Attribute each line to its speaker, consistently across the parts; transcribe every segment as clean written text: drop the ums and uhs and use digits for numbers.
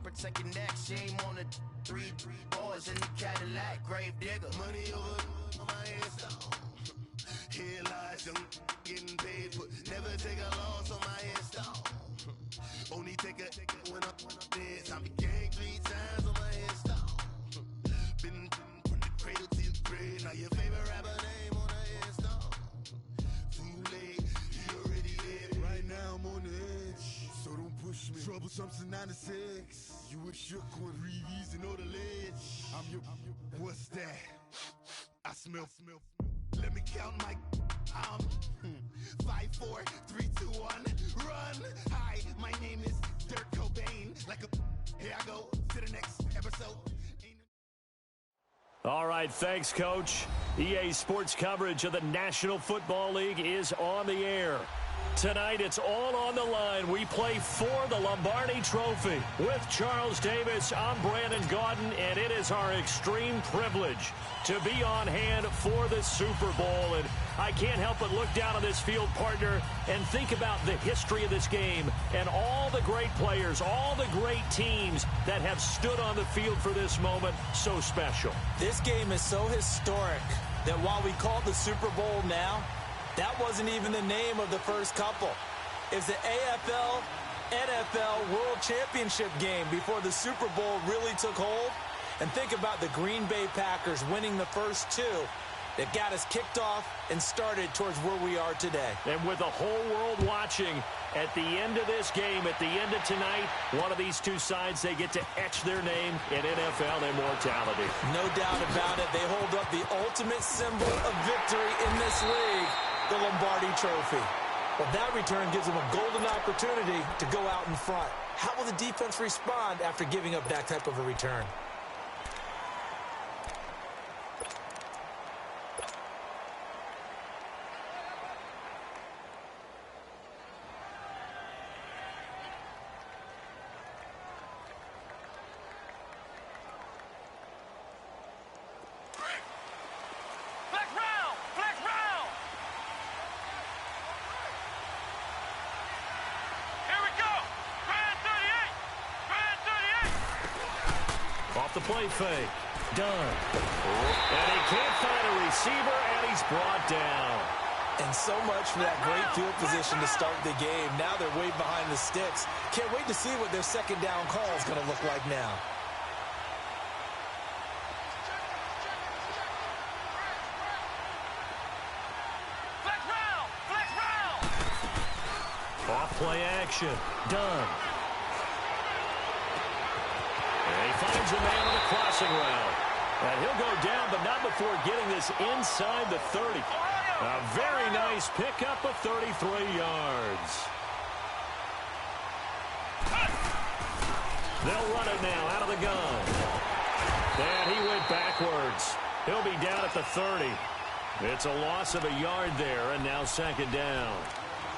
Speaker 1: protect your neck. Shame on the three boys in the Cadillac. Grave digger.
Speaker 2: Money over my install. Here lies young getting paid for. Never take a loss on my install. Only take a when I'm dead. I be gang 3 times on my install. Been from the cradle to the grave. Now your favorite rapper name on the install. Too late, he already dead. Right now I'm on the edge, so don't push me. Troublesome to 96. You were shook on Reeves and all the ledge. I'm your. What's that? I smell. Let me count my. 5, 4, 3, 2, 1. Run. Hi, my name is Dirk Cobain. Like a. Here I go to the next episode.
Speaker 3: All right, thanks, Coach. EA Sports coverage of the National Football League is on the air. Tonight, it's all on the line. We play for the Lombardi Trophy. With Charles Davis, I'm Brandon Gaudin, and it is our extreme privilege to be on hand for the Super Bowl. And I can't help but look down on this field, partner, and think about the history of this game and all the great players, all the great teams that have stood on the field for this moment. So special.
Speaker 4: This game is so historic that while we call it the Super Bowl now, that wasn't even the name of the first couple. It's the AFL, NFL World Championship game before the Super Bowl really took hold. And think about the Green Bay Packers winning the first 2 that got us kicked off and started towards where we are today.
Speaker 3: And with the whole world watching, at the end of this game, at the end of tonight, one of these two sides, they get to etch their name in NFL immortality.
Speaker 4: No doubt about it. They hold up the ultimate symbol of victory in this league, the Lombardi Trophy. Well, that return gives them a golden opportunity to go out in front. How will the defense respond after giving up that type of a return?
Speaker 3: Off the play fake. Done. And he can't find a receiver, and he's brought down.
Speaker 4: And so much for that great field position to start the game. Now they're way behind the sticks. Can't wait to see what their second down call is going to look like now.
Speaker 3: Off play action. Done. And he finds a man on the crossing route. And he'll go down, but not before getting this inside the 30. A very nice pickup of 33 yards. They'll run it now out of the gun. And he went backwards. He'll be down at the 30. It's a loss of a yard there, and now second down.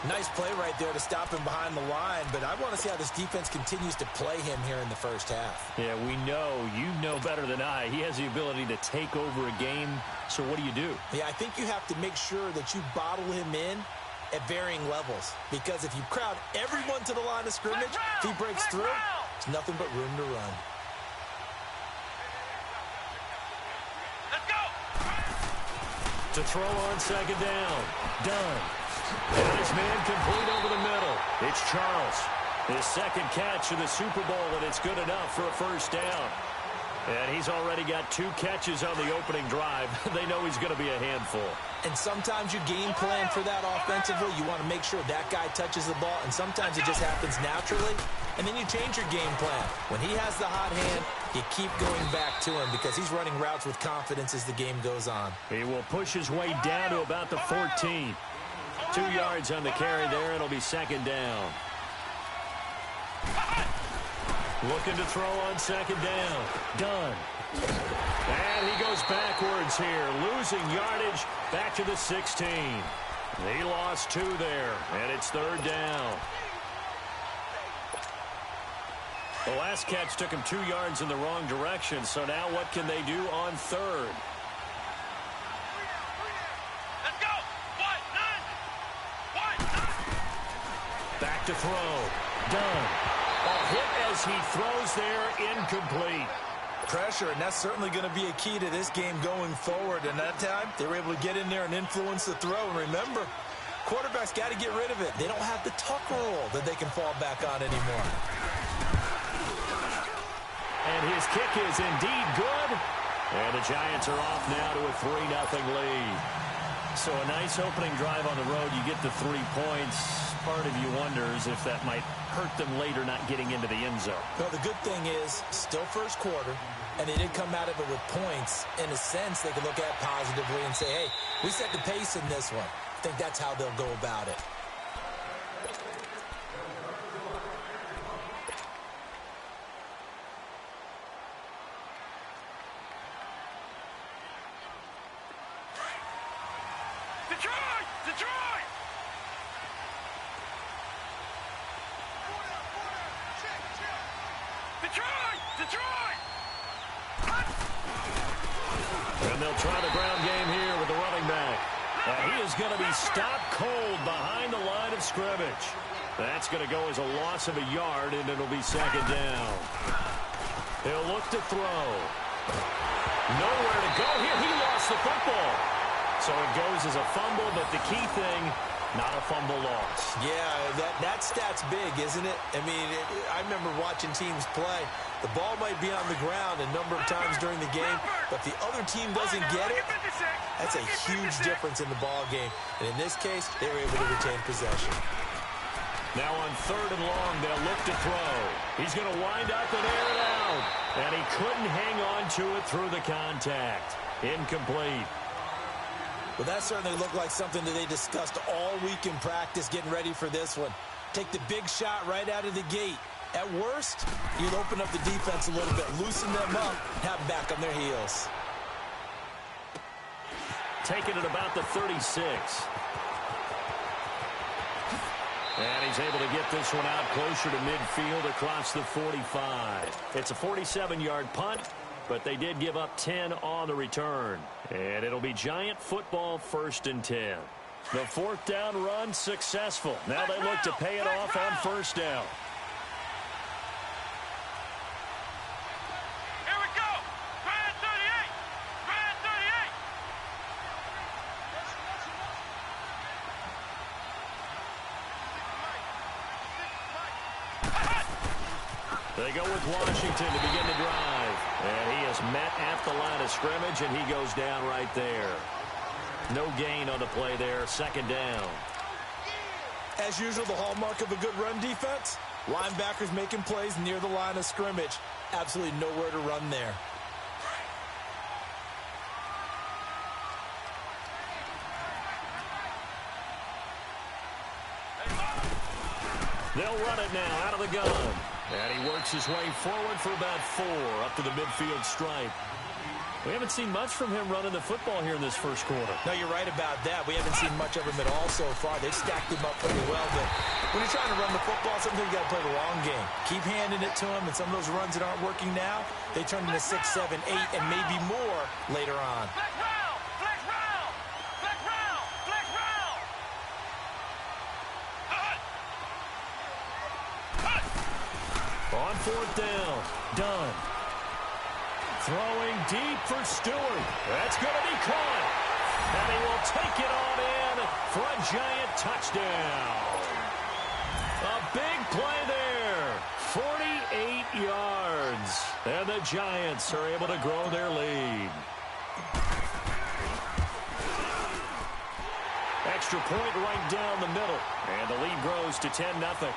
Speaker 4: Nice play right there to stop him behind the line, but I want to see how this defense continues to play him here in the first half.
Speaker 3: Yeah, we know. You know better than I. He has the ability to take over a game, so what do?
Speaker 4: Yeah, I think you have to make sure that you bottle him in at varying levels, because if you crowd everyone to the line of scrimmage, if he breaks through, there's nothing but room to run.
Speaker 3: To throw on second down. Done. And his man complete over the middle. It's Charles. His second catch of the Super Bowl, and it's good enough for a first down. And he's already got 2 catches on the opening drive. They know he's going to be a handful.
Speaker 4: And sometimes you game plan for that offensively. You want to make sure that guy touches the ball, and sometimes it just happens naturally. And then you change your game plan. When he has the hot hand, you keep going back to him because he's running routes with confidence as the game goes on.
Speaker 3: He will push his way down to about the 14. 2 yards on the carry there. It'll be second down. Looking to throw on second down. Done. And he goes backwards here, losing yardage back to the 16. He lost 2 there, and it's third down. The last catch took him 2 yards in the wrong direction, so now what can they do on third?
Speaker 5: Let's go!
Speaker 3: Back to throw. Done. A hit as he throws there, incomplete.
Speaker 4: Pressure, and that's certainly going to be a key to this game going forward. And that time, they were able to get in there and influence the throw. And remember, quarterbacks got to get rid of it. They don't have the tuck rule that they can fall back on anymore.
Speaker 3: And his kick is indeed good. And the Giants are off now to a 3-0 lead. So a nice opening drive on the road. You get the 3 points. Part of you wonders if that might hurt them later not getting into the end zone.
Speaker 4: Well, the good thing is, still first quarter, and they did come out of it with points. In a sense, they can look at positively and say, hey, we set the pace in this one. I think that's how they'll go about it.
Speaker 3: And they'll try the ground game here with the running back. He is going to be stopped cold behind the line of scrimmage. That's going to go as a loss of a yard, and it'll be second down. He'll look to throw. Nowhere to go here. He lost the football. So it goes as a fumble, but the key thing, not a fumble loss.
Speaker 4: Yeah, that stat's big, isn't it? I mean, I remember watching teams play. The ball might be on the ground a number of times during the game, but if the other team doesn't get it, that's a huge difference in the ball game. And in this case, they were able to retain possession.
Speaker 3: Now on 3rd and long, they'll look to throw. He's going to wind up and air it out. And he couldn't hang on to it through the contact. Incomplete.
Speaker 4: Well, that certainly looked like something that they discussed all week in practice getting ready for this one. Take the big shot right out of the gate. At worst, you'd open up the defense a little bit, loosen them up, have them back on their heels.
Speaker 3: Taking it about the 36. And he's able to get this one out closer to midfield across the 45. It's a 47-yard punt, but they did give up 10 on the return. And it'll be Giant football 1st and 10. The 4th down run successful. Now they look to pay it off on 1st down. They go with Washington to begin the drive. And he is met at the line of scrimmage, and he goes down right there. No gain on the play there, 2nd down.
Speaker 4: As usual, the hallmark of a good run defense, linebackers making plays near the line of scrimmage. Absolutely nowhere to run there.
Speaker 3: They'll run it now out of the gun. And he works his way forward for about 4 up to the midfield stripe. We haven't seen much from him running the football here in this first quarter.
Speaker 4: No, you're right about that. We haven't seen much of him at all so far. They've stacked him up pretty well. But when you're trying to run the football, sometimes you got to play the long game. Keep handing it to him, and some of those runs that aren't working now, they turn into 6, 7, 8, and maybe more later on.
Speaker 3: On 4th down, Dunn. Throwing deep for Stewart. That's going to be caught. And he will take it on in for a Giant touchdown. A big play there. 48 yards. And the Giants are able to grow their lead. Extra point right down the middle. And the lead grows to 10-0.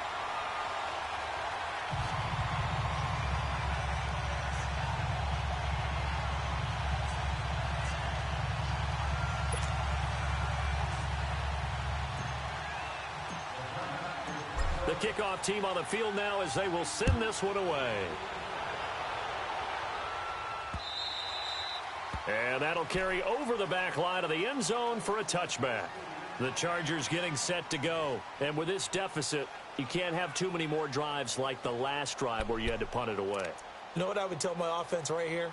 Speaker 3: The kickoff team on the field now as they will send this one away. And that'll carry over the back line of the end zone for a touchback. The Chargers getting set to go. And with this deficit, you can't have too many more drives like the last drive where you had to punt it away.
Speaker 4: You know what I would tell my offense right here?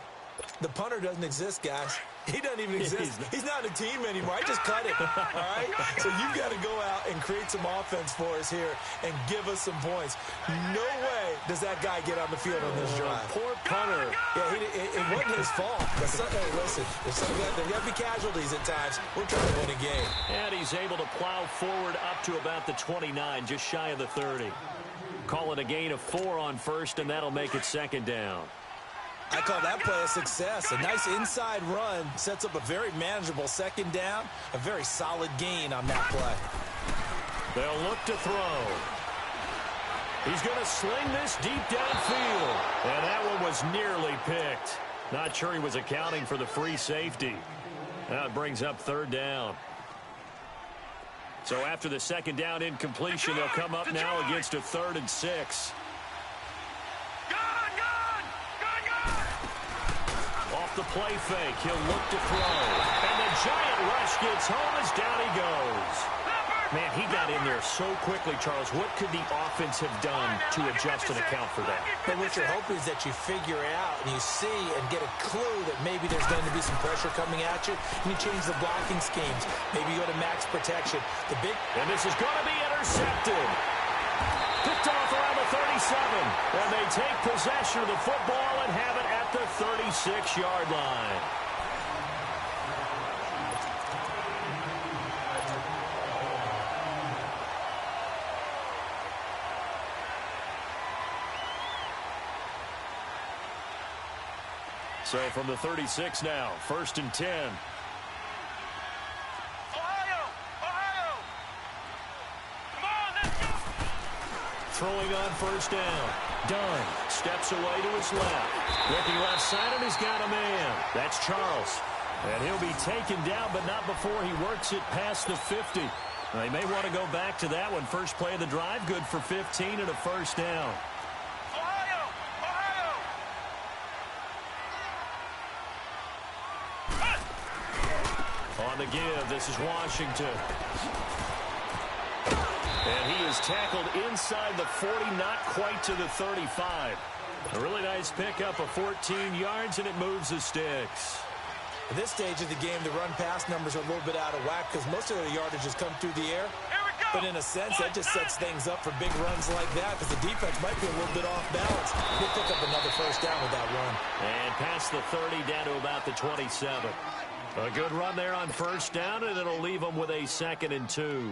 Speaker 4: The punter doesn't exist, guys. He doesn't even exist. He's not a team anymore. I just cut him, all right? So you've got to go out and create some offense for us here and give us some points. No way does that guy get on the field on this drive.
Speaker 3: Poor punter.
Speaker 4: Yeah, it wasn't his fault. Hey, listen, there's got to be casualties at times. We're trying to win a game.
Speaker 3: And he's able to plow forward up to about the 29, just shy of the 30. Call it a gain of 4 on first, and that'll make it second down.
Speaker 4: I call that play a success. A nice inside run sets up a very manageable second down. A very solid gain on that play.
Speaker 3: They'll look to throw. He's going to sling this deep downfield. And that one was nearly picked. Not sure he was accounting for the free safety. That brings up third down. So after the second down incompletion, they'll come up now against a 3rd and 6. Off the play fake, he'll look to throw. And the giant rush gets home as down he goes. Man, he got in there so quickly, Charles. What could the offense have done to adjust and account for that?
Speaker 4: But what you're hoping is that you figure out and you see and get a clue that maybe there's going to be some pressure coming at you, and you change the blocking schemes. Maybe you go to max protection.
Speaker 3: And this is going to be intercepted. Picked off around the 37. And they take possession of the football and have it at the 36-yard line. So from the 36 now, 1st and 10. Throwing on first down. Dunn steps away to his left. Looking left side, and he's got a man. That's Charles. And he'll be taken down, but not before he works it past the 50. They may want to go back to that one. First play of the drive, good for 15 and a first down. On the give, this is Washington. And he is tackled inside the 40, not quite to the 35. A really nice pickup of 14 yards, and it moves the sticks.
Speaker 4: At this stage of the game, the run-pass numbers are a little bit out of whack because most of the yardage has come through the air. But in a sense, that just sets things up for big runs like that because the defense might be a little bit off balance. He'll pick up another first down with that run.
Speaker 3: And past the 30 down to about the 27. A good run there on first down, and it'll leave them with a 2nd and 2.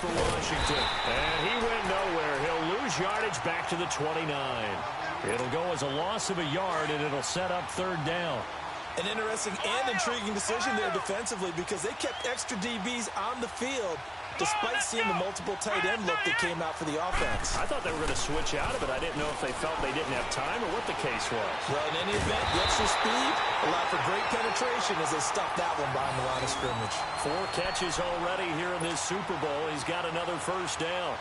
Speaker 3: For Washington, and he went nowhere. He'll lose yardage back to the 29. It'll go as a loss of a yard, and it'll set up 3rd down.
Speaker 4: An interesting and intriguing decision there defensively because they kept extra DBs on the field despite seeing the multiple tight end look that came out for the offense.
Speaker 3: I thought they were going to switch out of it. I didn't know if they felt they didn't have time or what the case was.
Speaker 4: Well, in any event, the extra speed allowed for great penetration as they stuffed that one behind the line of scrimmage.
Speaker 3: 4 catches already here in this Super Bowl. He's got another first down.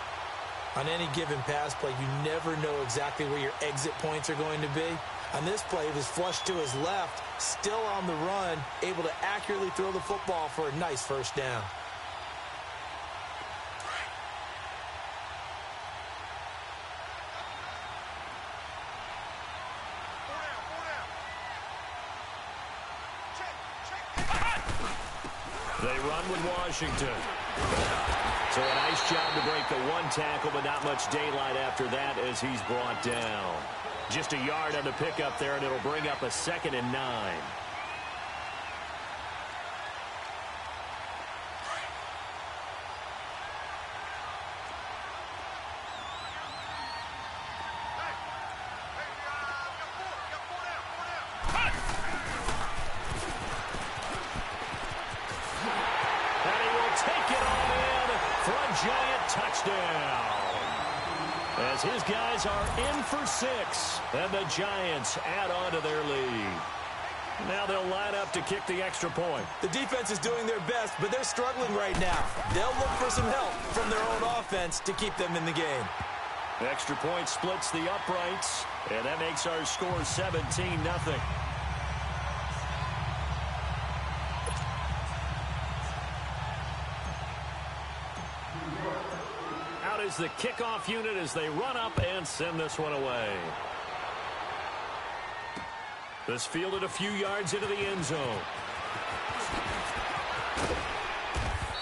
Speaker 4: On any given pass play, you never know exactly where your exit points are going to be. On this play, it was flushed to his left, still on the run, able to accurately throw the football for a nice first down.
Speaker 3: They run with Washington. So a nice job to break the 1 tackle, but not much daylight after that as he's brought down. Just a yard on the pickup there, and it'll bring up a 2nd and 9. Giant touchdown. As his guys are in for 6, and the Giants add on to their lead. Now they'll line up to kick the extra point.
Speaker 4: The defense is doing their best, but they're struggling right now. They'll look for some help from their own offense to keep them in the game.
Speaker 3: The extra point splits the uprights, and that makes our score 17-0. is the kickoff unit as they run up and send this one away. This fielded a few yards into the end zone.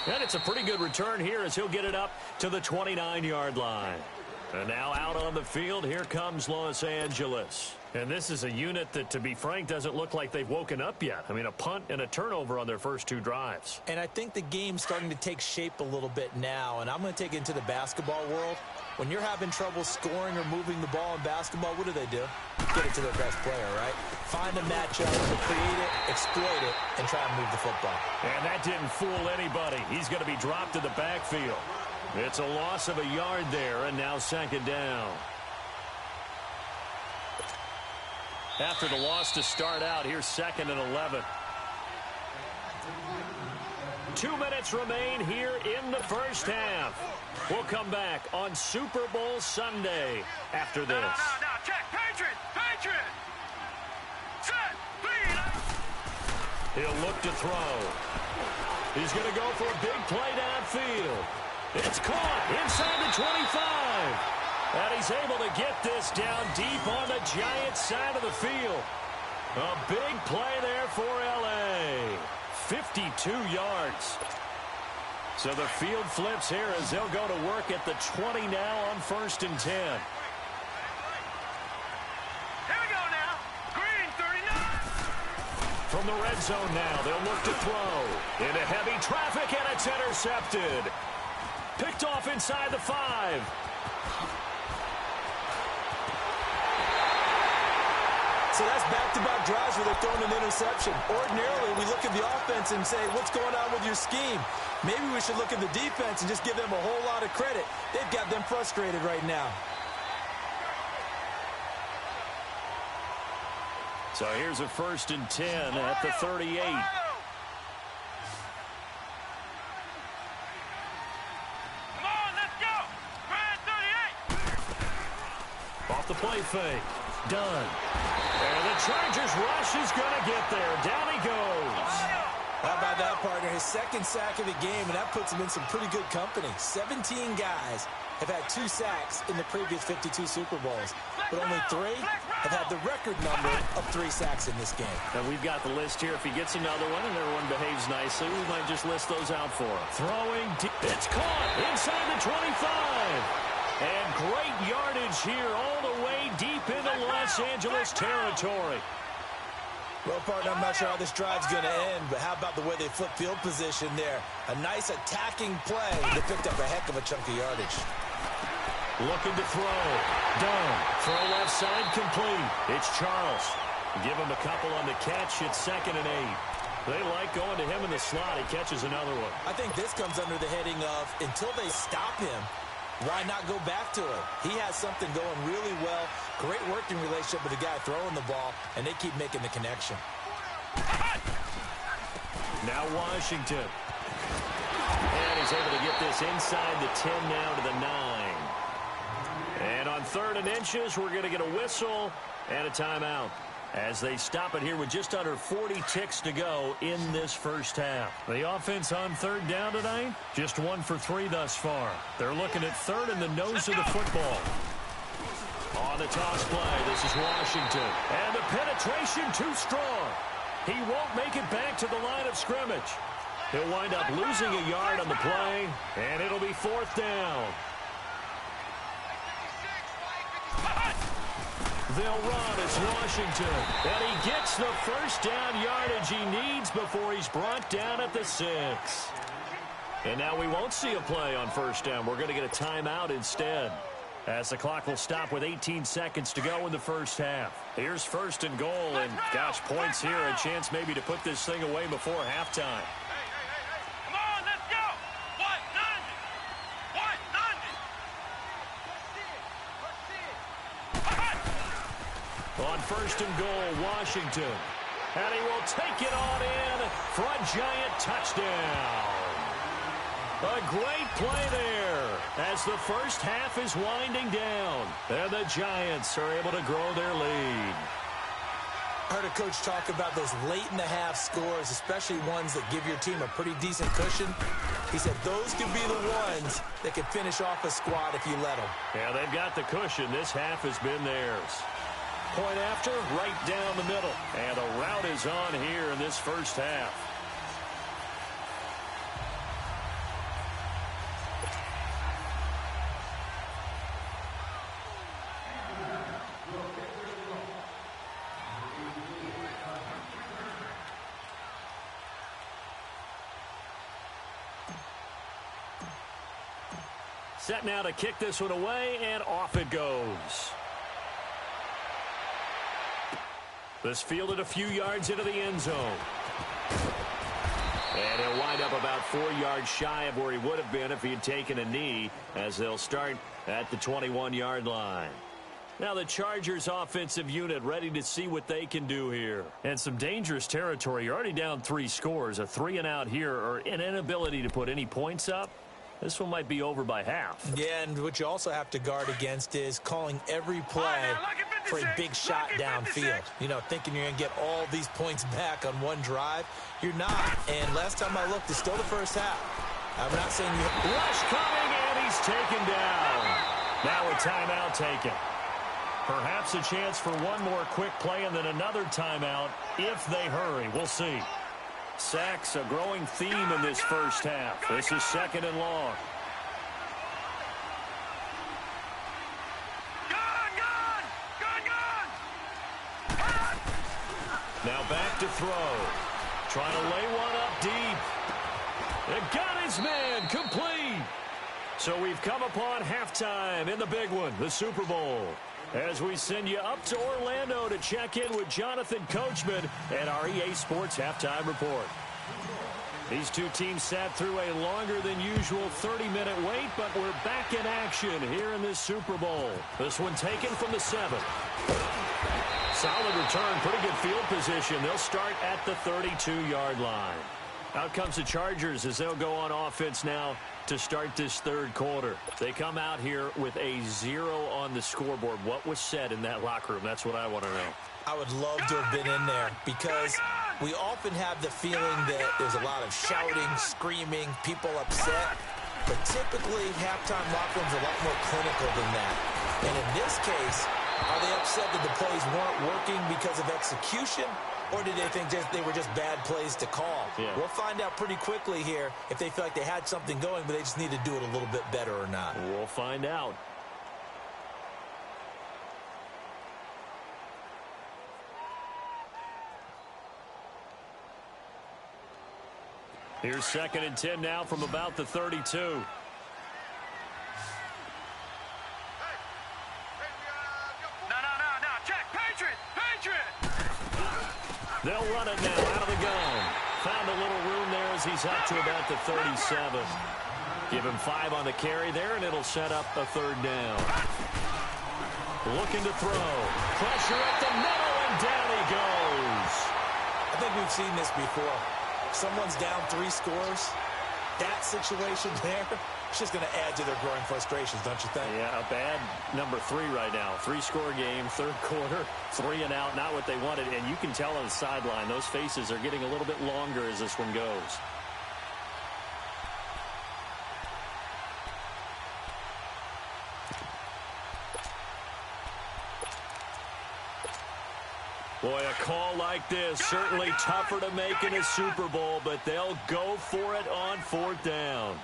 Speaker 3: And it's a pretty good return here as he'll get it up to the 29-yard line. And now out on the field, here comes Los Angeles. And this is a unit that, to be frank, doesn't look like they've woken up yet. I mean, a punt and a turnover on their first two drives.
Speaker 4: And I think the game's starting to take shape a little bit now. And I'm going to take it into the basketball world. When you're having trouble scoring or moving the ball in basketball, what do? Get it to their best player, right? Find a matchup, create it, exploit it, and try and move the football.
Speaker 3: And that didn't fool anybody. He's going to be dropped to the backfield. It's a loss of a yard there, and now second down. After the loss to start out, here's 2nd and 11. 2 minutes remain here in the first half. We'll come back on Super Bowl Sunday after this.
Speaker 5: Now, check. Patriot. Set.
Speaker 3: He'll look to throw. He's going to go for a big play downfield. It's caught inside the 25. And he's able to get this down deep on the Giants side of the field. A big play there for L.A. 52 yards. So the field flips here as they'll go to work at the 20 now on 1st and 10.
Speaker 5: Here we go now. Green, 39.
Speaker 3: From the red zone now, they'll look to throw. Into heavy traffic, and it's intercepted. Picked off inside the 5.
Speaker 4: So that's back-to-back drives where they're throwing an interception. Ordinarily, we look at the offense and say, what's going on with your scheme? Maybe we should look at the defense and just give them a whole lot of credit. They've got them frustrated right now.
Speaker 3: So here's a 1st and 10 at the 38. Off the play fake. Done. And the Chargers rush is going to get there. Down he goes.
Speaker 4: How about that, partner? His 2nd sack of the game, and that puts him in some pretty good company. 17 guys have had 2 sacks in the previous 52 Super Bowls, but only 3 have had the record number of 3 sacks in this game.
Speaker 3: And we've got the list here. If he gets another one and everyone behaves nicely, we might just list those out for him. Throwing deep. It's caught inside the 25. And great yardage here all the way deep into Los Angeles territory.
Speaker 4: Well, partner, I'm not sure how this drive's going to end, but how about the way they flip field position there? A nice attacking play that picked up a heck of a chunk of yardage.
Speaker 3: Looking to throw. Done. Throw left side complete. It's Charles. Give him a couple on the catch. It's 2nd and 8. They like going to him in the slot. He catches another one.
Speaker 4: I think this comes under the heading of until they stop him, why not go back to it? He has something going really well. Great working relationship with the guy throwing the ball, and they keep making the connection.
Speaker 3: Now Washington. And he's able to get this inside the 10 now to the 9. And on 3rd and inches, we're going to get a whistle and a timeout as they stop it here with just under 40 ticks to go in this first half. The offense on 3rd down tonight, just 1 for 3 thus far. They're looking at 3rd in the nose of the football. On the toss play, this is Washington. And the penetration too strong. He won't make it back to the line of scrimmage. He'll wind up losing a yard on the play, and it'll be 4th down. They'll run. It's Washington. And he gets the first down yardage he needs before he's brought down at the 6. And now we won't see a play on 1st down. We're going to get a timeout instead, as the clock will stop with 18 seconds to go in the first half. Here's 1st and goal, and gosh, points here. A chance maybe to put this thing away before halftime.
Speaker 5: Come on, let's go. What?
Speaker 3: On 1st and goal, Washington. And he will take it on in for a Giant touchdown. A great play there as the first half is winding down. And the Giants are able to grow their lead.
Speaker 4: I heard a coach talk about those late-in-the-half scores, especially ones that give your team a pretty decent cushion. He said those could be the ones that could finish off a squad if you let them.
Speaker 3: Yeah, they've got the cushion. This half has been theirs. Point after, right down the middle. And the rout is on here in this first half. Set now to kick this one away, and off it goes. This fielded a few yards into the end zone. And he'll wind up about 4 yards shy of where he would have been if he had taken a knee, as they'll start at the 21-yard line. Now the Chargers offensive unit ready to see what they can do here. And some dangerous territory. You're already down 3 scores. A 3-and-out here, or an inability to put any points up. This one might be over by half.
Speaker 4: Yeah, and what you also have to guard against is calling every play for a big shot downfield. You know, thinking you're going to get all these points back on one drive. You're not. And last time I looked, it's still the first half. I'm not saying you...
Speaker 3: Rush coming, and he's taken down. Now a timeout taken. Perhaps a chance for one more quick play and then another timeout if they hurry. We'll see. Sacks, a growing theme in this first half. This is 2nd and long. Now back to throw. Trying to lay one up deep. It got his man complete. So we've come upon halftime in the big one, the Super Bowl. As we send you up to Orlando to check in with Jonathan Coachman at our EA Sports Halftime Report. These two teams sat through a longer than usual 30-minute wait, but we're back in action here in this Super Bowl. This one taken from the 7. Solid return, pretty good field position. They'll start at the 32-yard line. Out comes the Chargers as they'll go on offense now to start this third quarter. They come out here with a 0 on the scoreboard. What was said in that locker room? That's what I want to know.
Speaker 4: I would love to have been in there because we often have the feeling that there's a lot of shouting, screaming, people upset. But typically, halftime locker rooms are a lot more clinical than that. And in this case, are they upset that the plays weren't working because of execution? Or did they think they were just bad plays to call?
Speaker 3: Yeah.
Speaker 4: We'll find out pretty quickly here if they feel like they had something going, but they just need to do it a little bit better or not.
Speaker 3: We'll find out. Here's 2nd and 10 now from about the 32. They'll run it now out of the gun. Found a little room there as he's up to about the 37. Give him 5 on the carry there, and it'll set up a 3rd down. Looking to throw. Pressure at the middle, and down he goes.
Speaker 4: I think we've seen this before. Someone's down 3 scores. That situation there, it's just going to add to their growing frustrations, don't you think?
Speaker 3: Yeah, a bad number 3 right now. 3-score game, third quarter, 3 and out, not what they wanted. And you can tell on the sideline, those faces are getting a little bit longer as this one goes. Boy, a call like this, certainly tougher to make in a Super Bowl, but they'll go for it on 4th down.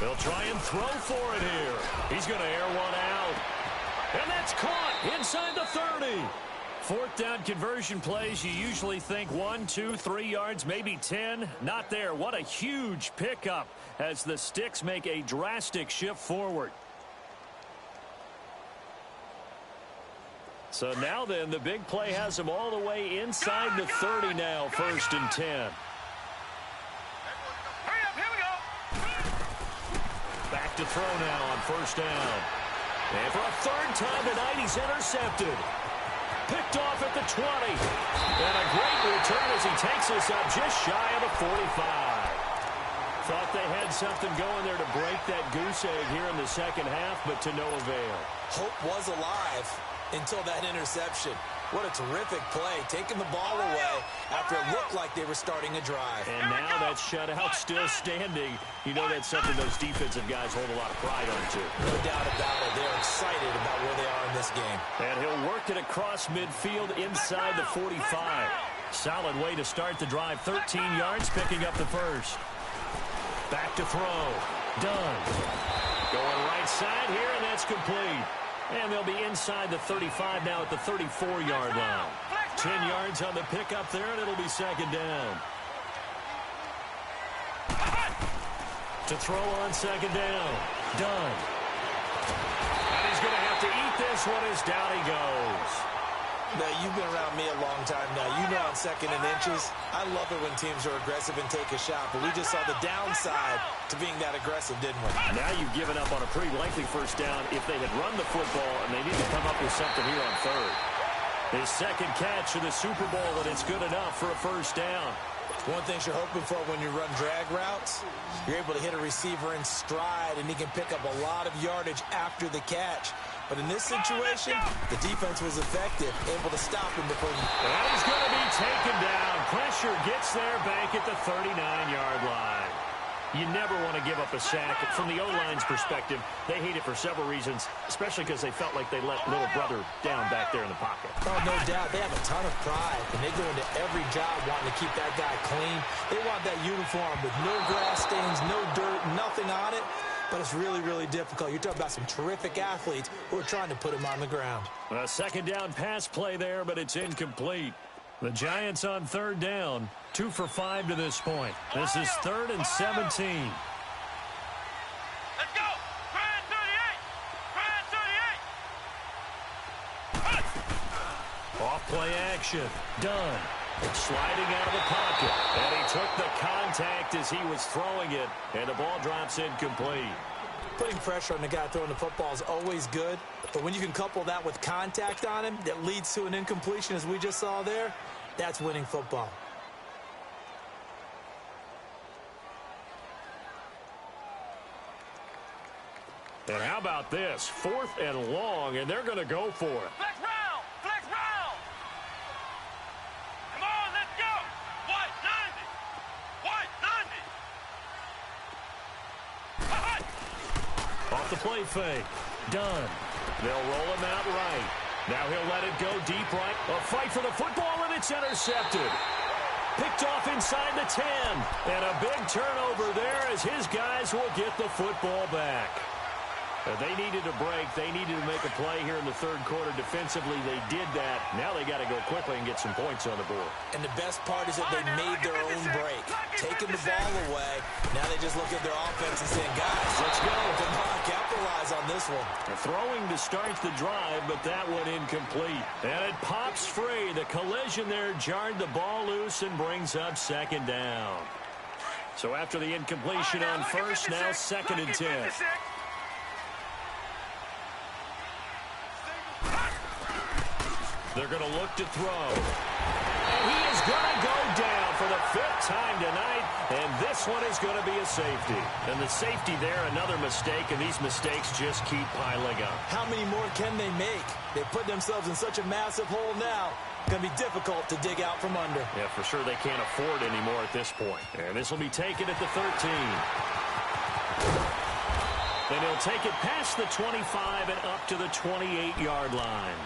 Speaker 3: They'll try and throw for it here. He's going to air one out. And that's caught inside the 30. 4th down conversion plays, you usually think 1, 2, 3 yards, maybe 10. Not there. What a huge pickup as the Sticks make a drastic shift forward. So now then, the big play has them all the way inside the 30 now, 1st and 10.
Speaker 5: Hurry up, here we go.
Speaker 3: Back to throw now on 1st down. And for a 3rd time tonight, he's intercepted. Picked off at the 20. And a great return as he takes us up just shy of the 45. Thought they had something going there to break that goose egg here in the 2nd half, but to no avail.
Speaker 4: Hope was alive until that interception. What a terrific play, taking the ball away after it looked like they were starting a drive.
Speaker 3: And now that shutout still standing. You know that's something those defensive guys hold a lot of pride on, too.
Speaker 4: No doubt about it. They're excited about where they are in this game.
Speaker 3: And he'll work it across midfield inside the 45. Solid way to start the drive. 13 yards, picking up the first. Back to throw. Done. Going right side here, and that's complete. And they'll be inside the 35 now at the 34-yard line. 10 yards on the pickup there, and it'll be second down. To throw on second down. Done. And he's going to have to eat this one as down he goes.
Speaker 4: Now, you've been around me a long time now. You know on second and inches, I love it when teams are aggressive and take a shot, but we just saw the downside to being that aggressive, didn't we?
Speaker 3: Now you've given up on a pretty likely first down if they had run the football, and they need to come up with something here on third. His second catch in the Super Bowl, and it's good enough for a first down.
Speaker 4: One thing you're hoping for when you run drag routes, you're able to hit a receiver in stride, and he can pick up a lot of yardage after the catch. But in this situation, the defense was effective, able to stop him before he...
Speaker 3: And he's going to be taken down. Pressure gets there back at the 39-yard line. You never want to give up a sack. From the O-line's perspective, they hate it for several reasons, especially because they felt like they let little brother down back there in the pocket.
Speaker 4: Oh, no doubt. They have a ton of pride, and they go into every job wanting to keep that guy clean. They want that uniform with no grass stains, no dirt, nothing on it. But it's really, really difficult. You're talking about some terrific athletes who are trying to put him on the ground.
Speaker 3: A second down pass play there, but it's incomplete. The Giants on third down, 2 for 5 to this point. This is 3rd and 17.
Speaker 5: Let's go! Grand 38! Grand 38!
Speaker 3: Off play action. Done. Sliding out of the pocket. And he took the contact as he was throwing it. And the ball drops incomplete.
Speaker 4: Putting pressure on the guy throwing the football is always good. But when you can couple that with contact on him that leads to an incompletion, as we just saw there, that's winning football.
Speaker 3: And how about this? 4th and long, and they're going to go for it.
Speaker 5: Flex round! Flex round! Come on, let's go! White 90! White 90!
Speaker 3: Off the play fake. Done. They'll roll him out right. Now he'll let it go deep right. A fight for the football, and it's intercepted. Picked off inside the 10. And a big turnover there as his guys will get the football back. They needed a break. They needed to make a play here in the third quarter. Defensively, they did that. Now they got to go quickly and get some points on the board.
Speaker 4: And the best part is that they made their own break. Taking the ball away. Now they just look at their offense and saying, guys, let's go. Come on, capitalize on this one.
Speaker 3: Throwing to start the drive, but that one incomplete. And it pops free. The collision there jarred the ball loose and brings up second down. So after the incompletion on first, now 2nd and 10. They're going to look to throw. And he is going to go down for the 5th time tonight, and this one is going to be a safety. And the safety there, another mistake, and these mistakes just keep piling up.
Speaker 4: How many more can they make? They put themselves in such a massive hole now. It's going to be difficult to dig out from under.
Speaker 3: Yeah, for sure they can't afford anymore at this point. And this will be taken at the 13. And he'll take it past the 25 and up to the 28-yard line.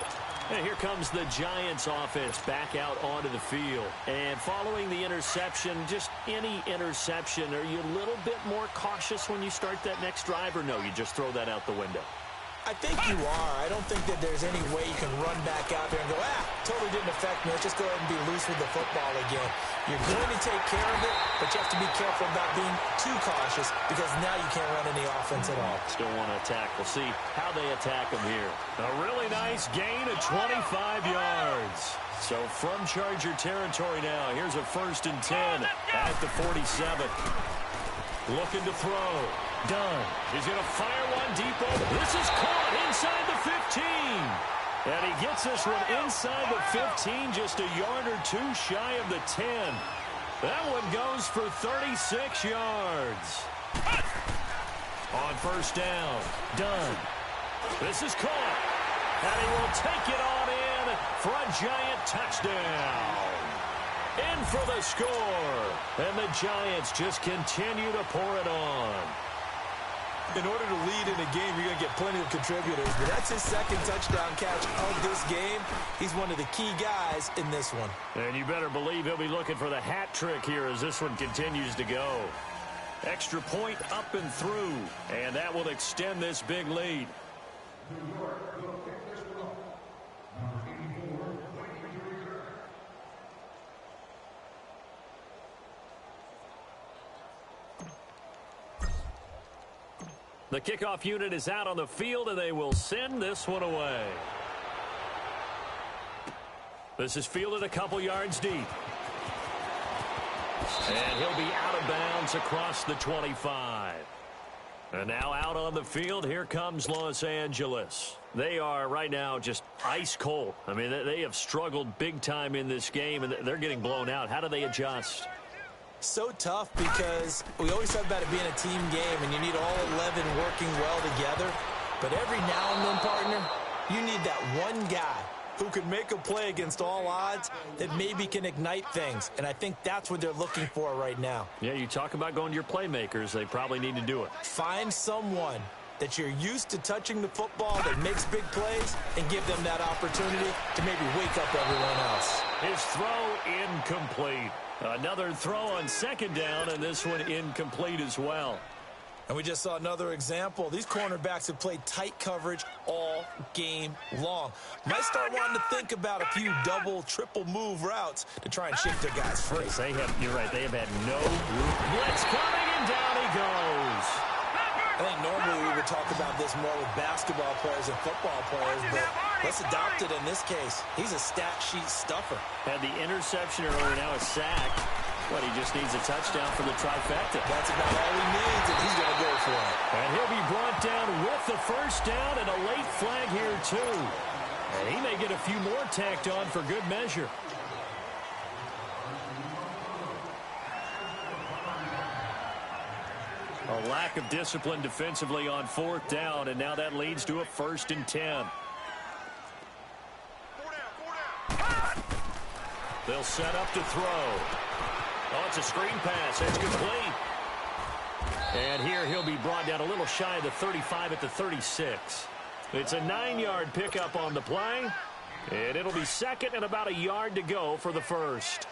Speaker 3: And here comes the Giants offense back out onto the field. And following the interception, just any interception, are you a little bit more cautious when you start that next drive, or no, you just throw that out the window?
Speaker 4: I think you are. I don't think that there's any way you can run back out there and go, totally didn't affect me. Let's just go ahead and be loose with the football again. You're going to take care of it, but you have to be careful about being too cautious because now you can't run any offense at all.
Speaker 3: Still want to attack. We'll see how they attack them here. A really nice gain of 25 yards. So from Charger territory now, here's a 1st and 10 at the 47. Looking to throw. Done. He's going to fire one deep over. This is caught inside the 15. And he gets this one inside the 15, just a yard or two shy of the 10. That one goes for 36 yards. On 1st down. Done. This is caught. And he will take it on in for a Giant touchdown. In for the score. And the Giants just continue to pour it on.
Speaker 4: In order to lead in a game, you're going to get plenty of contributors, but that's his second touchdown catch of this game. He's one of the key guys in this one.
Speaker 3: And you better believe he'll be looking for the hat trick here as this one continues to go. Extra point up and through, and that will extend this big lead. The kickoff unit is out on the field, and they will send this one away. This is fielded a couple yards deep. And he'll be out of bounds across the 25. And now out on the field, here comes Los Angeles. They are right now just ice cold. I mean, they have struggled big time in this game, and they're getting blown out. How do they adjust?
Speaker 4: So tough because we always talk about it being a team game, and you need all 11 working well together. But every now and then, partner, you need that one guy who can make a play against all odds that maybe can ignite things. And I think that's what they're looking for right now.
Speaker 3: Yeah, you talk about going to your playmakers. They probably need to do it.
Speaker 4: Find someone that you're used to touching the football that makes big plays and give them that opportunity to maybe wake up everyone else.
Speaker 3: His throw incomplete. Another throw on second down, and this one incomplete as well.
Speaker 4: And we just saw another example. These cornerbacks have played tight coverage all game long. Might start wanting to think about a few double, triple move routes to try and shake their guys free.
Speaker 3: You're right, they have had no room. Blitz coming, and down he goes.
Speaker 4: I think normally we would talk about this more with basketball players and football players, but let's adopt it in this case. He's a stat sheet stuffer.
Speaker 3: Had the interception earlier, now a sack. But he just needs a touchdown for the trifecta.
Speaker 4: That's about all he needs, and he's going to go for it.
Speaker 3: And he'll be brought down with the first down and a late flag here, too. And he may get a few more tacked on for good measure. A lack of discipline defensively on fourth down, and now that leads to a 1st and 10. They'll set up to throw. Oh, it's a screen pass. It's complete. And here he'll be brought down a little shy of the 35 at the 36. It's a 9-yard pickup on the play. And it'll be second and about a yard to go for the first.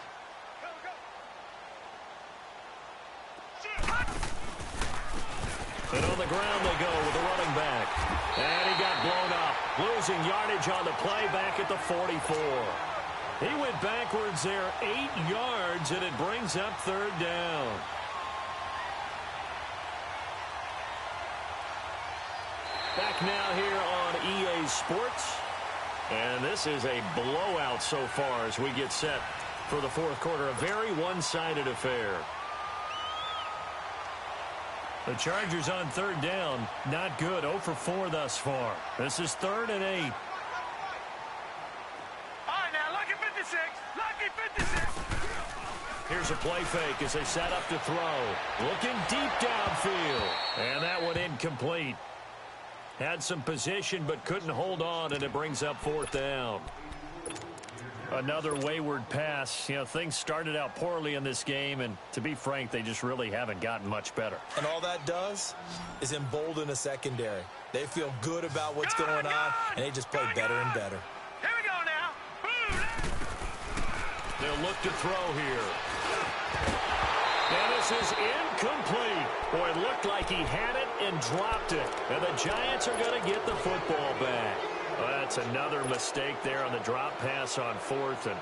Speaker 3: And on the ground they go with the running back. And he got blown up. Losing yardage on the play back at the 44. He went backwards there 8 yards, and it brings up 3rd down. Back now here on EA Sports. And this is a blowout so far as we get set for the 4th quarter. A very one-sided affair. The Chargers on 3rd down. Not good. 0 for 4 thus far. This is 3rd and 8. Here's a play fake as they set up to throw. Looking deep downfield. And that one incomplete. Had some position but couldn't hold on, and it brings up 4th down. Another wayward pass. You know, things started out poorly in this game, and to be frank, they just really haven't gotten much better.
Speaker 4: And all that does is embolden a secondary. They feel good about what's going on, and they just play better and better.
Speaker 5: Here we go now.
Speaker 3: They'll look to throw here. And this is incomplete. Boy, it looked like he had it and dropped it. And the Giants are going to get the football back. Well, that's another mistake there on the drop pass on 4th. And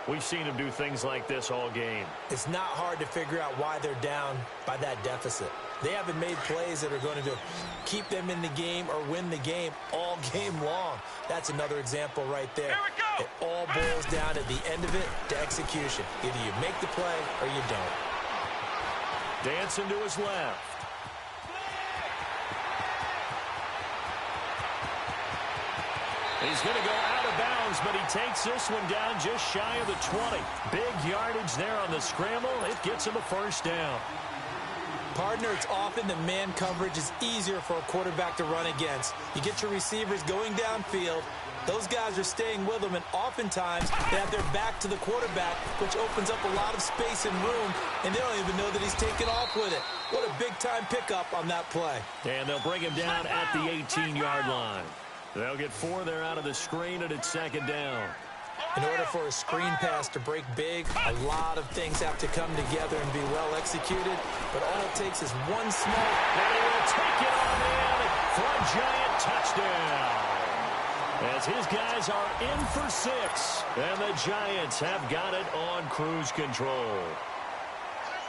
Speaker 3: we've seen him do things like this all game.
Speaker 4: It's not hard to figure out why they're down by that deficit. They haven't made plays that are going to keep them in the game or win the game all game long. That's another example right there.
Speaker 5: Here we go.
Speaker 4: It all boils down at the end of it to execution. Either you make the play or you don't.
Speaker 3: Dancing to his left. He's going to go out of bounds, but he takes this one down just shy of the 20. Big yardage there on the scramble. It gets him a 1st down.
Speaker 4: Partner, it's often the man coverage is easier for a quarterback to run against. You get your receivers going downfield, Those guys are staying with them, and oftentimes they have their back to the quarterback, which opens up a lot of space and room, and they don't even know that he's taken off with it. What a big-time pickup on that play.
Speaker 3: And they'll bring him down at the 18-yard line. They'll get 4 there out of the screen, and it's second down.
Speaker 4: In order for a screen pass to break big, a lot of things have to come together and be well executed, but all it takes is one small...
Speaker 3: And he will take it on in for a giant touchdown. As his guys are in for 6, and the Giants have got it on cruise control.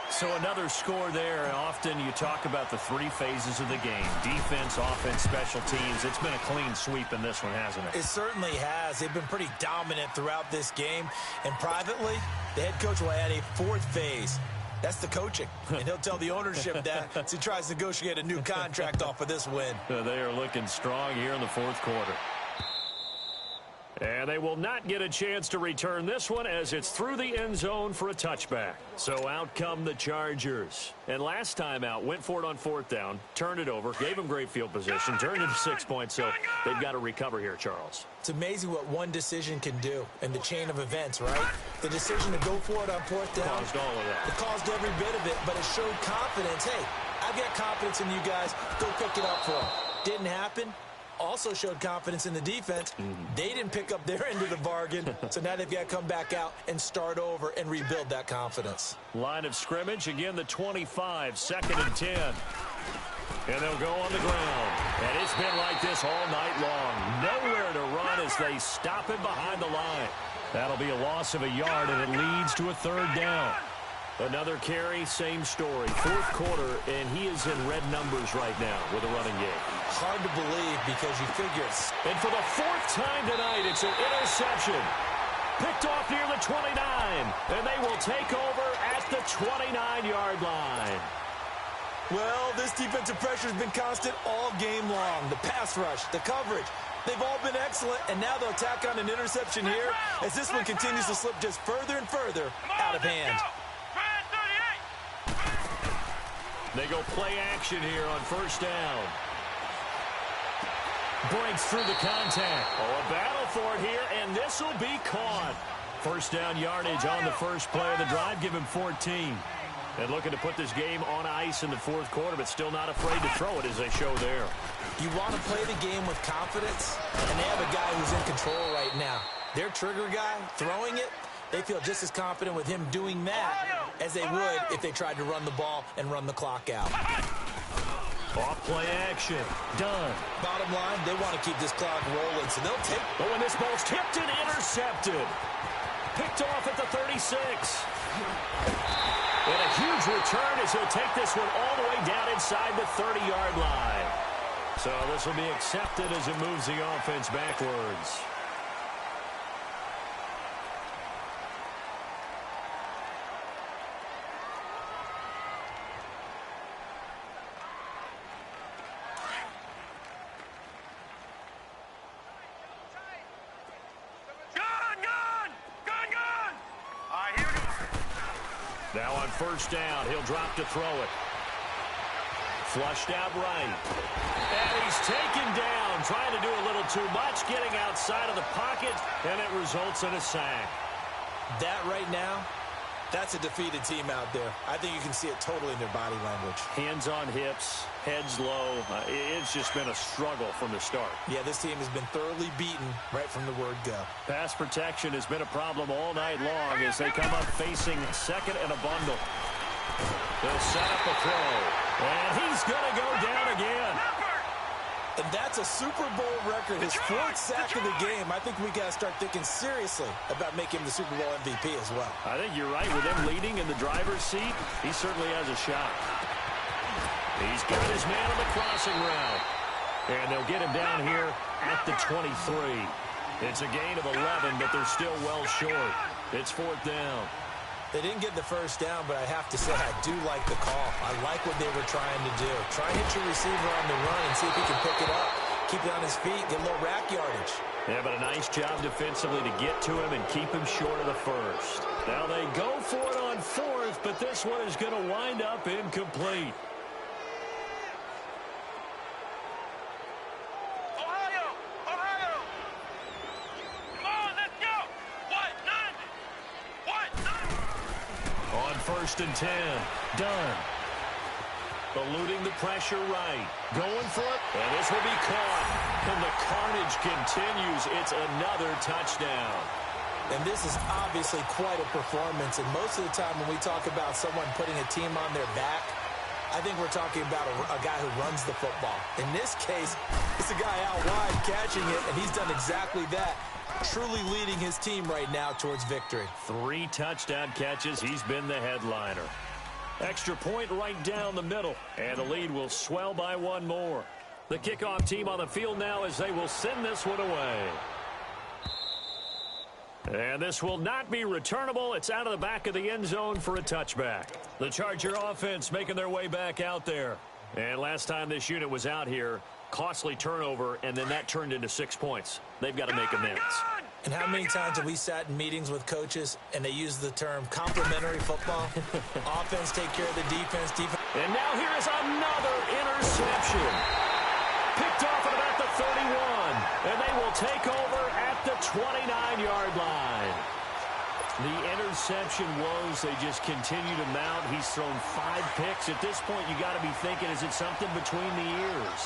Speaker 3: So another score there. Often you talk about the 3 phases of the game: defense, offense, special teams. It's been a clean sweep in this one, hasn't it?
Speaker 4: It certainly has. They've been pretty dominant throughout this game. And privately, the head coach will add a 4th phase. That's the coaching. And he'll tell the ownership that as he tries to negotiate a new contract off of this win.
Speaker 3: They are looking strong here in the 4th quarter. And they will not get a chance to return this one as it's through the end zone for a touchback. So out come the Chargers. And last time out, went for it on 4th down, turned it over, gave them great field position, turned it to 6 points, so they've got to recover here, Charles.
Speaker 4: It's amazing what one decision can do in the chain of events, right? The decision to go for it on 4th down.
Speaker 3: Caused all of that.
Speaker 4: It caused every bit of it, but it showed confidence. Hey, I've got confidence in you guys. Go pick it up for them. Didn't happen. Also showed confidence in the defense. They didn't pick up their end of the bargain, so now they've got to come back out and start over and rebuild that confidence.
Speaker 3: Line of scrimmage, again the 25, 2nd and 10. And they'll go on the ground. And it's been like this all night long. Nowhere to run as they stop him behind the line. That'll be a loss of a yard, and it leads to a 3rd down. Another carry, same story. 4th quarter, and he is in red numbers right now with a running game.
Speaker 4: Hard to believe because you figure it's...
Speaker 3: And for the 4th time tonight, it's an interception. Picked off near the 29, and they will take over at the 29-yard line.
Speaker 4: Well, this defensive pressure has been constant all game long. The pass rush, the coverage, they've all been excellent, and now they'll tack on an interception here as this one continues to slip just further and further out of hand.
Speaker 3: They go play action here on 1st down. Breaks through the contact. Oh, a battle for it here, and this will be caught. 1st down yardage on the first play of the drive. Give him 14. And looking to put this game on ice in the 4th quarter, but still not afraid to throw it as they show there.
Speaker 4: You want to play the game with confidence, and they have a guy who's in control right now. Their trigger guy, throwing it, they feel just as confident with him doing that as they would if they tried to run the ball and run the clock out.
Speaker 3: Off play action. Done.
Speaker 4: Bottom line, they want to keep this clock rolling, so they'll take...
Speaker 3: But when this ball's tipped and intercepted. Picked off at the 36. And a huge return as he'll take this one all the way down inside the 30-yard line. So this will be accepted as it moves the offense backwards. Now on 1st down, he'll drop to throw it. Flushed out right. And he's taken down, trying to do a little too much, getting outside of the pocket, and it results in a sack.
Speaker 4: That right now, that's a defeated team out there. I think you can see it totally in their body language.
Speaker 3: Hands on hips, heads low. It's just been a struggle from the start.
Speaker 4: Yeah, this team has been thoroughly beaten right from the word go.
Speaker 3: Pass protection has been a problem all night long as they come up facing 2nd and a bundle. They'll set up a throw, and he's going to go down again.
Speaker 4: And that's a Super Bowl record, his 4th sack of the game. I think we got to start thinking seriously about making him the Super Bowl MVP as well.
Speaker 3: I think you're right. With him leading in the driver's seat, he certainly has a shot. He's got his man on the crossing route. And they'll get him down here at the 23. It's a gain of 11, but they're still well short. It's 4th down.
Speaker 4: They didn't get the 1st down, but I have to say I do like the call. I like what they were trying to do. Try and hit your receiver on the run and see if he can pick it up. Keep it on his feet, get a little rack yardage.
Speaker 3: Yeah, but a nice job defensively to get to him and keep him short of the 1st. Now they go for it on 4th, but this one is going to wind up incomplete. On 1st and 10. Done. Eluding the pressure right. Going for it. And this will be caught. And the carnage continues. It's another touchdown.
Speaker 4: And this is obviously quite a performance. And most of the time when we talk about someone putting a team on their back, I think we're talking about a guy who runs the football. In this case, it's a guy out wide catching it, and he's done exactly that, truly leading his team right now towards victory.
Speaker 3: 3 touchdown catches. He's been the headliner. Extra point right down the middle, and the lead will swell by 1 more. The kickoff team on the field now as they will send this one away. And this will not be returnable. It's out of the back of the end zone for a touchback. The Charger offense making their way back out there. And last time this unit was out here, costly turnover, and then that turned into 6 points. They've got to make amends.
Speaker 4: And how many times have we sat in meetings with coaches and they use the term complementary football? Offense take care of the defense.
Speaker 3: And now here is another interception. Picked off at about the 31. And they will take over at the 29-yard line. The interception woes, they just continue to mount. He's thrown 5 picks. At this point, you got to be thinking, is it something between the ears?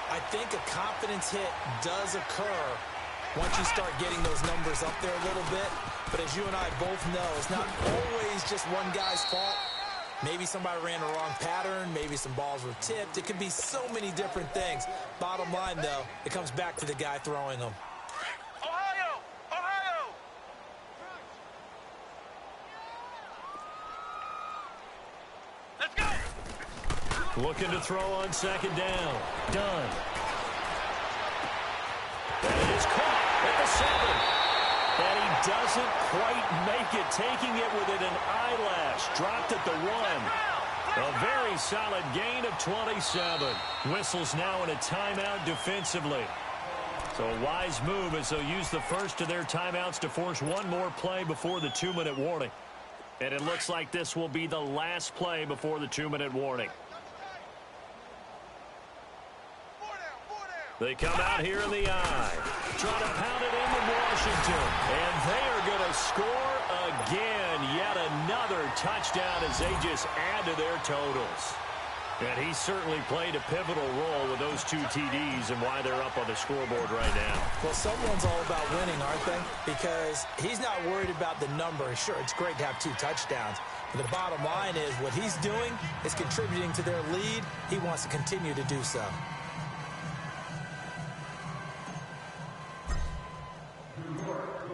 Speaker 4: I think a confidence hit does occur once you start getting those numbers up there a little bit. But as you and I both know, it's not always just one guy's fault. Maybe somebody ran the wrong pattern. Maybe some balls were tipped. It could be so many different things. Bottom line, though, it comes back to the guy throwing them.
Speaker 5: Ohio! Ohio! Let's go!
Speaker 3: Looking to throw on 2nd down. Done. And it is caught at the 7. And he doesn't quite make it, taking it within an eyelash. Dropped at the 1. A very solid gain of 27. Whistles now in a timeout defensively. So a wise move as they'll use the first of their timeouts to force 1 more play before the 2-minute warning. And it looks like this will be the last play before the 2-minute warning. They come out here in the eye. Try to pound it into Washington. And they are going to score again. Yet another touchdown as they just add to their totals. And he certainly played a pivotal role with those 2 TDs and why they're up on the scoreboard right now.
Speaker 4: Well, someone's all about winning, aren't they? Because he's not worried about the number. Sure, it's great to have 2 touchdowns. But the bottom line is what he's doing is contributing to their lead. He wants to continue to do so.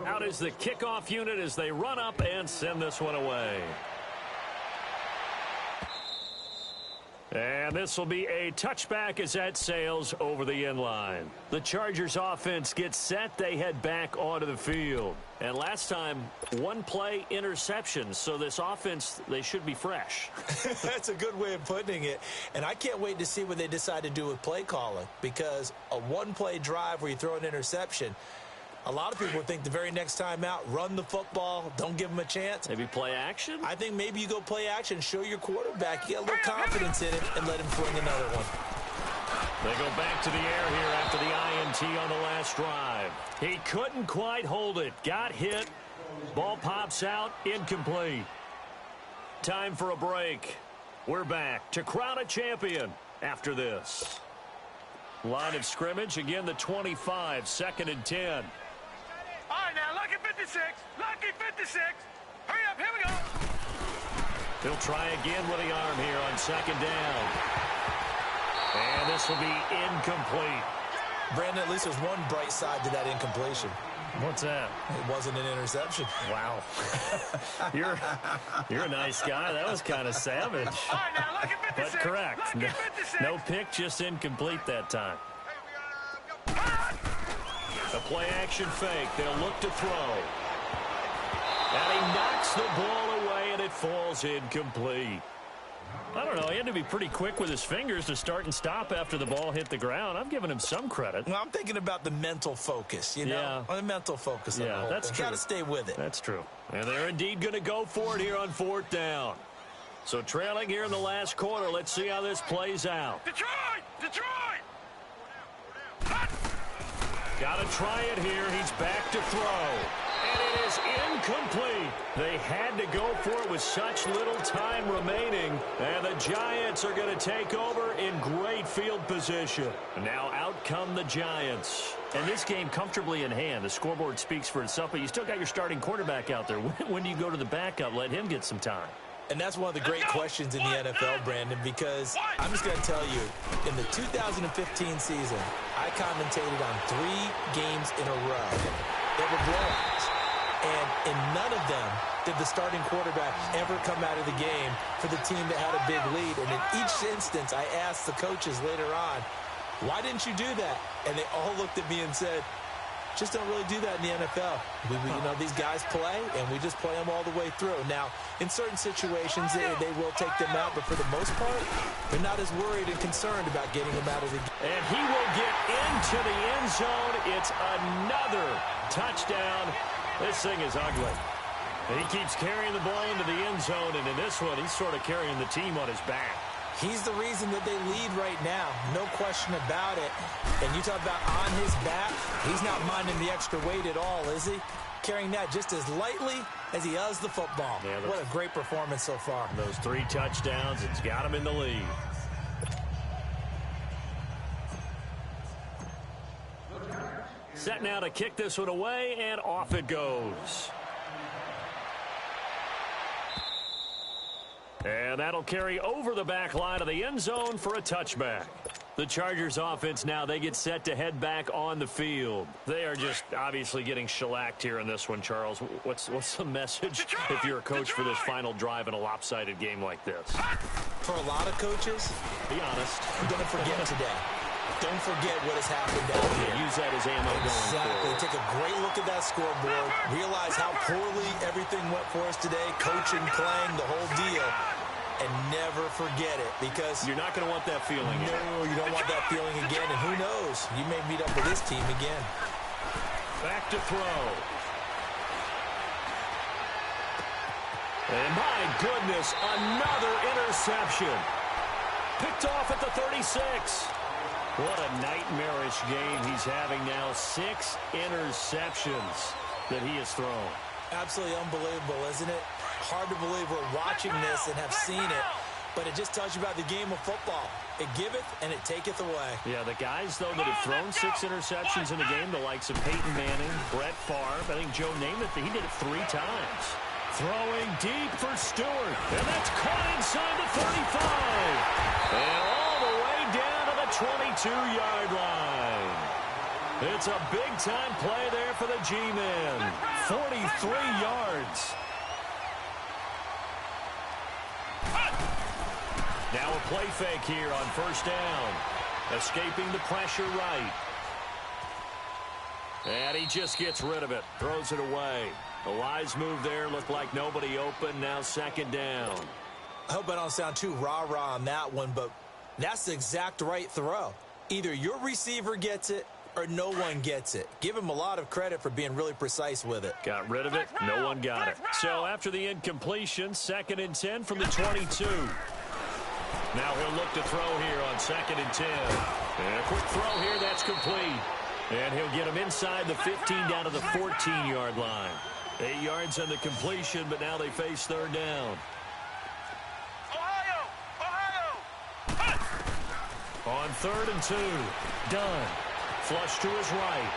Speaker 3: Out is the kickoff unit as they run up and send this one away. And this will be a touchback as that sails over the end line. The Chargers offense gets set. They head back onto the field. And last time, 1 play interception. So this offense, they should be fresh.
Speaker 4: That's a good way of putting it. And I can't wait to see what they decide to do with play calling. Because a 1-play drive where you throw an interception, a lot of people think the very next time out, run the football, don't give them a chance.
Speaker 3: Maybe play action?
Speaker 4: I think maybe you go play action, show your quarterback, you get a little confidence in it, and let him fling another one.
Speaker 3: They go back to the air here after the INT on the last drive. He couldn't quite hold it. Got hit. Ball pops out. Incomplete. Time for a break. We're back to crown a champion after this. Line of scrimmage, again the 25, 2nd and 10.
Speaker 5: All right, now, lucky 56. Lucky 56. Hurry up, here we go.
Speaker 3: He'll try again with the arm here on 2nd down. And this will be incomplete.
Speaker 4: Brandon, at least there's one bright side to that incompletion.
Speaker 3: What's that?
Speaker 4: It wasn't an interception.
Speaker 3: Wow. You're a nice guy. That was kind of savage.
Speaker 5: All right, now, lucky 56.
Speaker 3: But correct.
Speaker 5: Lucky 56.
Speaker 3: No pick, just incomplete that time. A play-action fake. They'll look to throw. And he knocks the ball away, and it falls incomplete. I don't know. He had to be pretty quick with his fingers to start and stop after the ball hit the ground. I'm giving him some credit.
Speaker 4: Well, I'm thinking about the mental focus, you know?
Speaker 3: Yeah.
Speaker 4: The mental focus.
Speaker 3: Yeah, that's true.
Speaker 4: Got to stay with it.
Speaker 3: That's true. And they're indeed going to go for it here on 4th down. So trailing here in the last quarter. Let's see how this plays out.
Speaker 5: Detroit! Detroit!
Speaker 3: Got to try it here. He's back to throw. And it is incomplete. They had to go for it with such little time remaining. And the Giants are going to take over in great field position. Now out come the Giants.
Speaker 6: And this game comfortably in hand. The scoreboard speaks for itself, but you still got your starting quarterback out there. When do you go to the backup? Let him get some time.
Speaker 4: And that's one of the great questions in the NFL, Brandon, because I'm just going to tell you, in the 2015 season, I commentated on 3 games in a row that were blowouts. And in none of them did the starting quarterback ever come out of the game for the team that had a big lead. And in each instance, I asked the coaches later on, why didn't you do that? And they all looked at me and said, just don't really do that in the NFL. These guys play, and we just play them all the way through. Now, in certain situations, they will take them out, but for the most part, they're not as worried and concerned about getting them out of the game.
Speaker 3: And he will get into the end zone. It's another touchdown. This thing is ugly. And he keeps carrying the ball into the end zone, and in this one, he's sort of carrying the team on his back.
Speaker 4: He's the reason that they lead right now, no question about it. And you talk about on his back, he's not minding the extra weight at all, is he? Carrying that just as lightly as he does the football. Yeah, what a great performance so far.
Speaker 3: Those 3 touchdowns, it's got him in the lead. Set now to kick this one away, and off it goes. And that'll carry over the back line of the end zone for a touchback. The Chargers offense now, they get set to head back on the field. They are just obviously getting shellacked here in this one, Charles. What's the message if you're a coach for this final drive in a lopsided game like this?
Speaker 4: For a lot of coaches,
Speaker 3: be honest,
Speaker 4: don't forget today. Don't forget what has happened out here.
Speaker 3: Use that as ammo
Speaker 4: exactly.
Speaker 3: going forward.
Speaker 4: Take a great look at that scoreboard. Realize how poorly everything went for us today. Coaching, playing, the whole deal. And never forget it, because
Speaker 3: you're not going to want that feeling.
Speaker 4: No, you don't want that feeling again. And who knows? You may meet up with this team again.
Speaker 3: Back to throw. And my goodness, another interception. Picked off at the 36. What a nightmarish game he's having now. 6 interceptions that he has thrown.
Speaker 4: Absolutely unbelievable, isn't it? Hard to believe we're watching this and have seen it, but it just tells you about the game of football. It giveth and it taketh away.
Speaker 3: Yeah, the guys, though, that have thrown 6 interceptions in the game, the likes of Peyton Manning, Brett Favre, I think Joe Namath, he did it 3 times. Throwing deep for Stewart, and that's caught inside the 35. And all the way down to the 22-yard line. It's a big-time play there for the G-men. 43 yards. Now a play fake here on first down. Escaping the pressure right. And he just gets rid of it. Throws it away. A wise move there. Looked like nobody open. Now second down.
Speaker 4: I hope I don't sound too rah-rah on that one, but that's the exact right throw. Either your receiver gets it or no one gets it. Give him a lot of credit for being really precise with it.
Speaker 3: Got rid of it. No one got it. So after the incompletion, 2nd and 10 from the 22. Now he'll look to throw here on 2nd and 10. And a quick throw here, that's complete. And he'll get him inside the 15 down to the 14-yard line. 8 yards on the completion, but now they face third down. On 3rd and 2. Dunn. Flush to his right.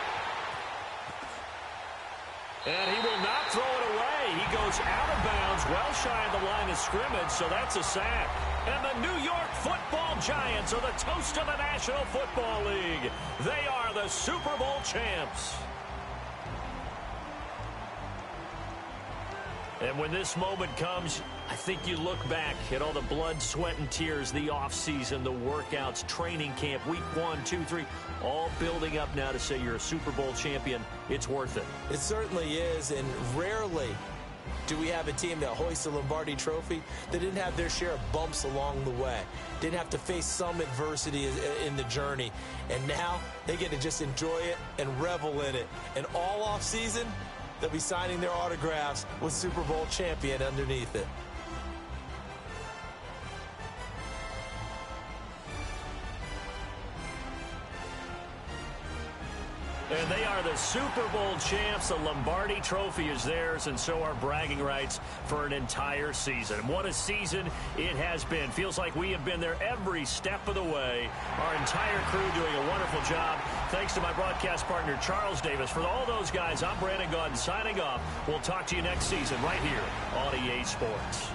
Speaker 3: And he will not throw it away. He goes out of bounds, well shy of the line of scrimmage, so that's a sack. And the New York Football Giants are the toast of the National Football League. They are the Super Bowl champs. And when this moment comes, I think you look back at all the blood, sweat, and tears, the offseason, the workouts, training camp, week 1, 2, 3, all building up now to say you're a Super Bowl champion. It's worth it.
Speaker 4: It certainly is, and rarely do we have a team that hoists the Lombardi Trophy that didn't have their share of bumps along the way, didn't have to face some adversity in the journey, and now they get to just enjoy it and revel in it. And all offseason, they'll be signing their autographs with Super Bowl champion underneath it.
Speaker 3: And they are the the Super Bowl champs. The Lombardi Trophy is theirs, and so are bragging rights for an entire season. What a season it has been. Feels like we have been there every step of the way. Our entire crew doing a wonderful job. Thanks to my broadcast partner, Charles Davis. For all those guys, I'm Brandon Gaudin signing off. We'll talk to you next season right here on EA Sports.